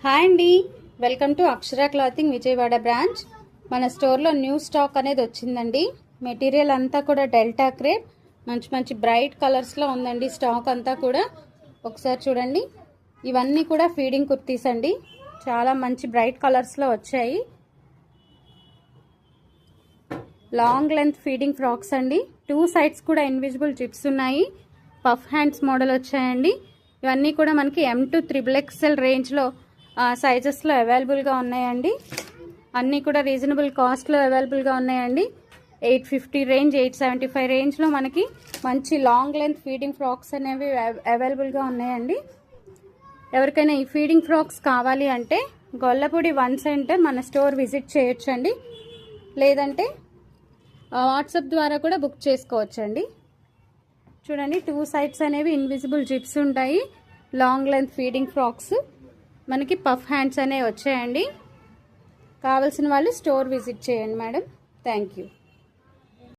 Hi అండి, welcome to Akshara clothing Vijayawada branch. మన స్టోర్లో న్యూ స్టాక్ అనేది వచ్చిందండి. మెటీరియల్ అంతా కూడా డెల్టా క్రేప్, మంచి మంచి బ్రైట్ కలర్స్లో ఉందండి. స్టాక్ అంతా కూడా ఒకసారి చూడండి. ఇవన్నీ కూడా ఫీడింగ్ కుర్తీస్ అండి. చాలా మంచి బ్రైట్ కలర్స్లో వచ్చాయి. లాంగ్ లెంత్ ఫీడింగ్ ఫ్రాక్స్ అండి. 2 సైడ్స్ కూడా ఇన్విజిబుల్ జిప్స్ ఉన్నాయి. పఫ్ హ్యాండ్స్ మోడల్ వచ్చాయండి. ఇవన్నీ కూడా మనకి M2 XXL రేంజ్లో సైజెస్లో అవైలబుల్గా ఉన్నాయండి. అన్నీ కూడా రీజనబుల్ కాస్ట్లో అవైలబుల్గా ఉన్నాయండి. 850 రేంజ్, 875 రేంజ్లో మనకి మంచి లాంగ్ లెంత్ ఫీడింగ్ ఫ్రాక్స్ అనేవి అవైలబుల్గా ఉన్నాయండి. ఎవరికైనా ఈ ఫీడింగ్ ఫ్రాక్స్ కావాలి అంటే గొల్లపూడి 1 సెంటర్ మన స్టోర్ విజిట్ చేయొచ్చండి. లేదంటే వాట్సాప్ ద్వారా కూడా బుక్ చేసుకోవచ్చండి. చూడండి, 2 సైడ్స్ అనేవి ఇన్విజిబుల్ జిప్స్ ఉంటాయి. లాంగ్ లెంత్ ఫీడింగ్ ఫ్రాక్స్ మనకి పఫ్ హ్యాండ్స్ అనేవి వచ్చాయండి. కావాల్సిన వాళ్ళు స్టోర్ విజిట్ చేయండి మేడం. Thank you.